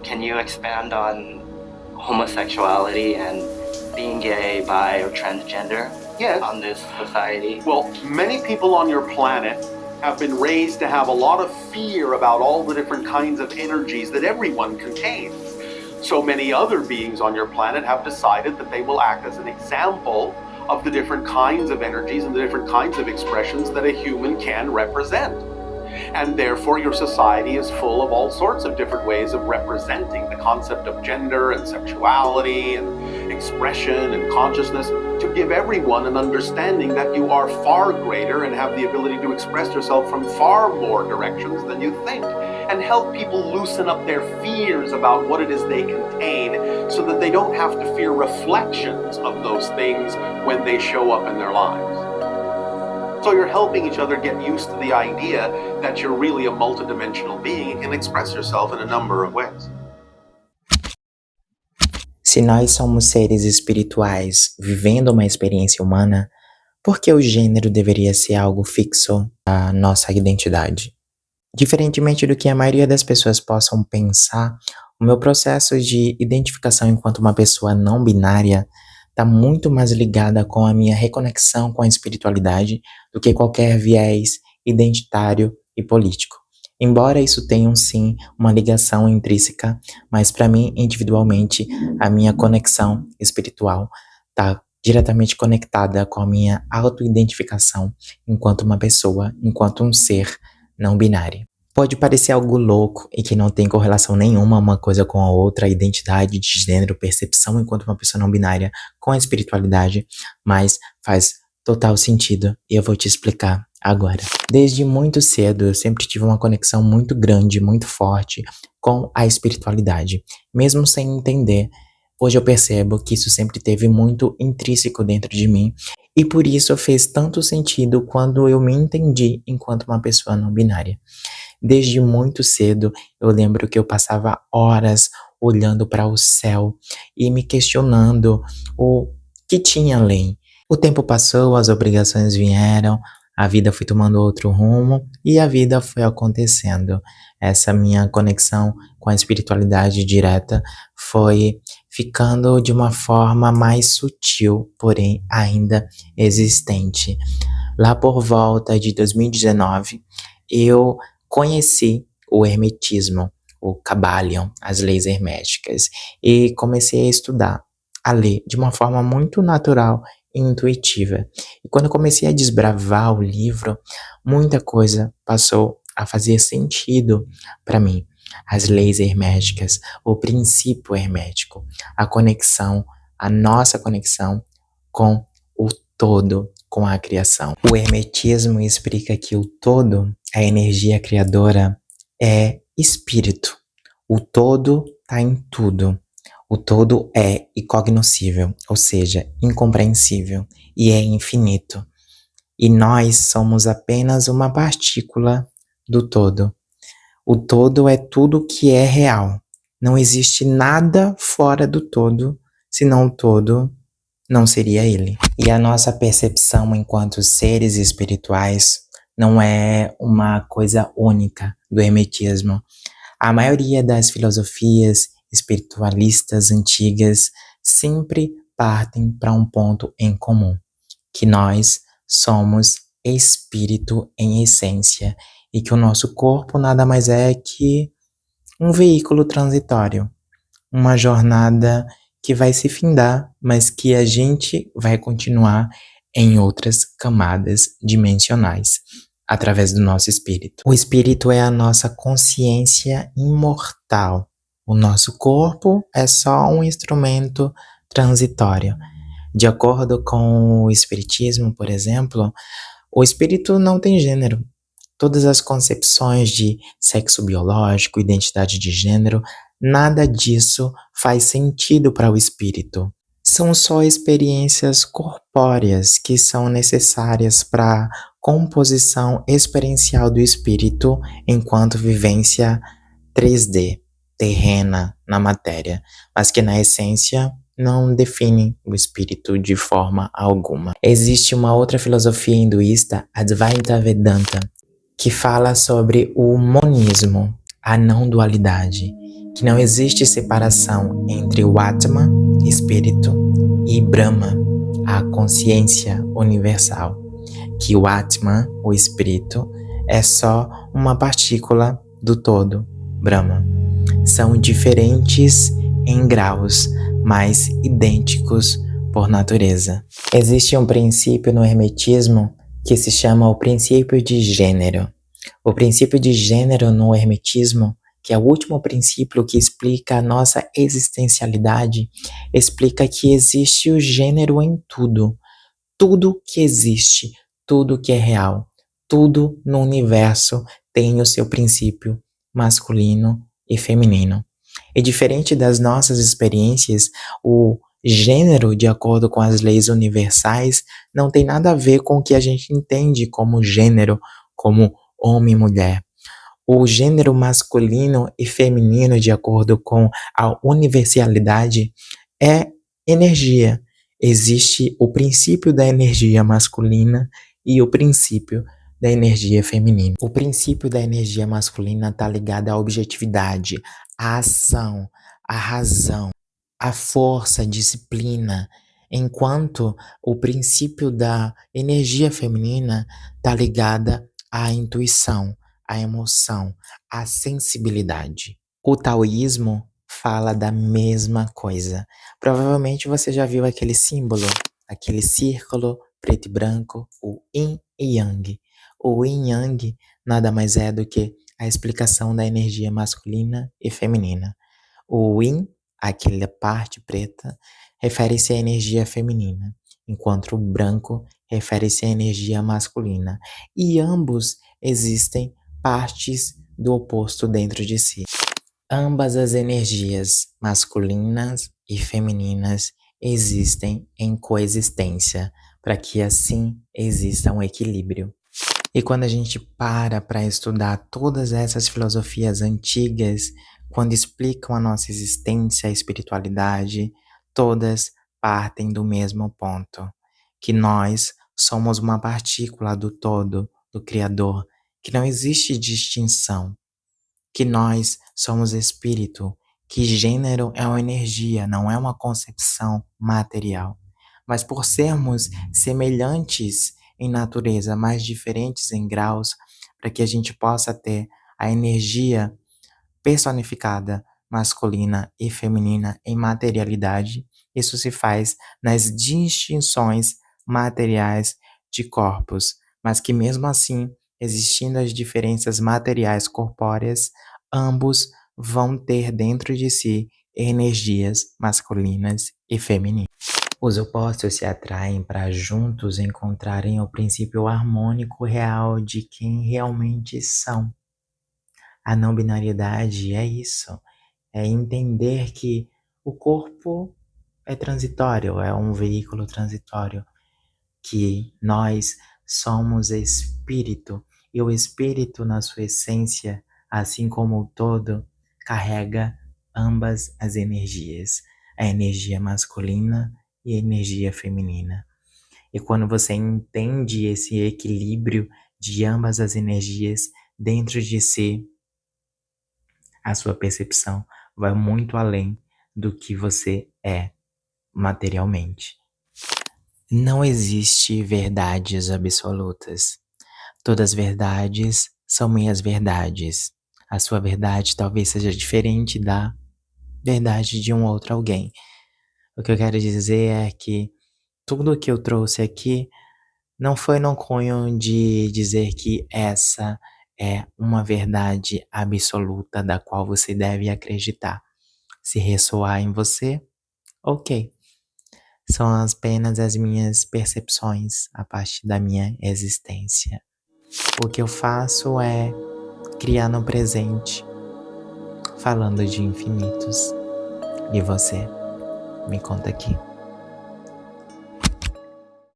Can you expand on homosexuality and being gay, bi, or transgender on this society? Well, many people on your planet have been raised to have a lot of fear about all the different kinds of energies that everyone contains. So many other beings on your planet have decided that they will act as an example of the different kinds of energies and the different kinds of expressions that a human can represent. And therefore your society is full of all sorts of different ways of representing the concept of gender and sexuality and expression and consciousness, to give everyone an understanding that you are far greater and have the ability to express yourself from far more directions than you think, and help people loosen up their fears about what it is they contain, so that they don't have to fear reflections of those things when they show up in their lives. So you're helping each other get used to the idea that you're really a multidimensional being and can express yourself in a number of ways. Se nós somos seres espirituais vivendo uma experiência humana, por que o gênero deveria ser algo fixo à nossa identidade? Diferentemente do que a maioria das pessoas possam pensar, o meu processo de identificação enquanto uma pessoa não binária está muito mais ligada com a minha reconexão com a espiritualidade do que qualquer viés identitário e político. Embora isso tenha, sim, uma ligação intrínseca, mas para mim, individualmente, a minha conexão espiritual está diretamente conectada com a minha autoidentificação enquanto uma pessoa, enquanto um ser não binário. Pode parecer algo louco e que não tem correlação nenhuma uma coisa com a outra, a identidade de gênero, percepção enquanto uma pessoa não binária com a espiritualidade, mas faz total sentido e eu vou te explicar agora. Desde muito cedo eu sempre tive uma conexão muito grande, muito forte com a espiritualidade, mesmo sem entender. Hoje eu percebo que isso sempre teve muito intrínseco dentro de mim e por isso fez tanto sentido quando eu me entendi enquanto uma pessoa não binária. Desde muito cedo eu lembro que eu passava horas olhando para o céu e me questionando o que tinha além. O tempo passou, as obrigações vieram, a vida foi tomando outro rumo e a vida foi acontecendo. Essa minha conexão com a espiritualidade direta foi ficando de uma forma mais sutil, porém ainda existente. Lá por volta de 2019, eu conheci o hermetismo, o Kybalion, as leis herméticas, e comecei a estudar, a ler de uma forma muito natural e intuitiva. E quando eu comecei a desbravar o livro, muita coisa passou a fazer sentido para mim. As leis herméticas, o princípio hermético, a conexão, a nossa conexão com o todo, com a criação. O hermetismo explica que o todo, a energia criadora, é espírito. O todo está em tudo. O todo é incognoscível, ou seja, incompreensível, e é infinito. E nós somos apenas uma partícula do todo. O todo é tudo que é real. Não existe nada fora do todo, senão o todo não seria ele. E a nossa percepção enquanto seres espirituais não é uma coisa única do hermetismo. A maioria das filosofias espiritualistas antigas sempre partem para um ponto em comum, que nós somos espírito em essência e que o nosso corpo nada mais é que um veículo transitório, uma jornada que vai se findar, mas que a gente vai continuar em outras camadas dimensionais, através do nosso espírito. O espírito é a nossa consciência imortal. O nosso corpo é só um instrumento transitório. De acordo com o espiritismo, por exemplo, o espírito não tem gênero. Todas as concepções de sexo biológico, identidade de gênero, nada disso faz sentido para o espírito. São só experiências corpóreas que são necessárias para a composição experiencial do espírito enquanto vivência 3D, terrena na matéria, mas que na essência não define o espírito de forma alguma. Existe uma outra filosofia hinduísta, Advaita Vedanta, que fala sobre o monismo, a não dualidade, que não existe separação entre o Atma, espírito, e Brahma, a consciência universal, que o Atma, o espírito, é só uma partícula do todo, Brahma. São diferentes em graus, mas idênticos por natureza. Existe um princípio no hermetismo que se chama o princípio de gênero. O princípio de gênero no hermetismo, que é o último princípio que explica a nossa existencialidade, explica que existe o gênero em tudo. Tudo que existe, tudo que é real, tudo no universo tem o seu princípio masculino e feminino. E diferente das nossas experiências, o gênero, de acordo com as leis universais, não tem nada a ver com o que a gente entende como gênero, como homem e mulher. O gênero masculino e feminino, de acordo com a universalidade, é energia. Existe o princípio da energia masculina e o princípio da energia feminina. O princípio da energia masculina está ligado à objetividade, à ação, à razão, à força, à disciplina, enquanto o princípio da energia feminina está ligada à intuição, à emoção, à sensibilidade. O taoísmo fala da mesma coisa. Provavelmente você já viu aquele símbolo, aquele círculo preto e branco, o yin e yang. O yin e yang nada mais é do que a explicação da energia masculina e feminina. O yin, aquela parte preta, refere-se à energia feminina, enquanto o branco refere-se à energia masculina. E ambos existem partes do oposto dentro de si. Ambas as energias, masculinas e femininas, existem em coexistência, para que assim exista um equilíbrio. E quando a gente para estudar todas essas filosofias antigas, quando explicam a nossa existência, a espiritualidade, todas partem do mesmo ponto, que nós somos uma partícula do todo, do Criador, que não existe distinção, que nós somos espírito, que gênero é uma energia, não é uma concepção material. Mas por sermos semelhantes em natureza, mas diferentes em graus, para que a gente possa ter a energia personificada, masculina e feminina em materialidade, isso se faz nas distinções materiais de corpos, mas que mesmo assim, existindo as diferenças materiais corpóreas, ambos vão ter dentro de si energias masculinas e femininas. Os opostos se atraem para juntos encontrarem o princípio harmônico real de quem realmente são. A não binariedade é isso, é entender que o corpo é transitório, é um veículo transitório, que nós somos espírito, e o espírito na sua essência, assim como o todo, carrega ambas as energias, a energia masculina e a energia feminina. E quando você entende esse equilíbrio de ambas as energias dentro de si, a sua percepção vai muito além do que você é materialmente. Não existe verdades absolutas. Todas as verdades são minhas verdades. A sua verdade talvez seja diferente da verdade de um outro alguém. O que eu quero dizer é que tudo o que eu trouxe aqui não foi no cunho de dizer que essa é uma verdade absoluta da qual você deve acreditar. Se ressoar em você, ok. São apenas as minhas percepções a partir da minha existência. O que eu faço é criar no presente, falando de infinitos. E você? Me conta aqui.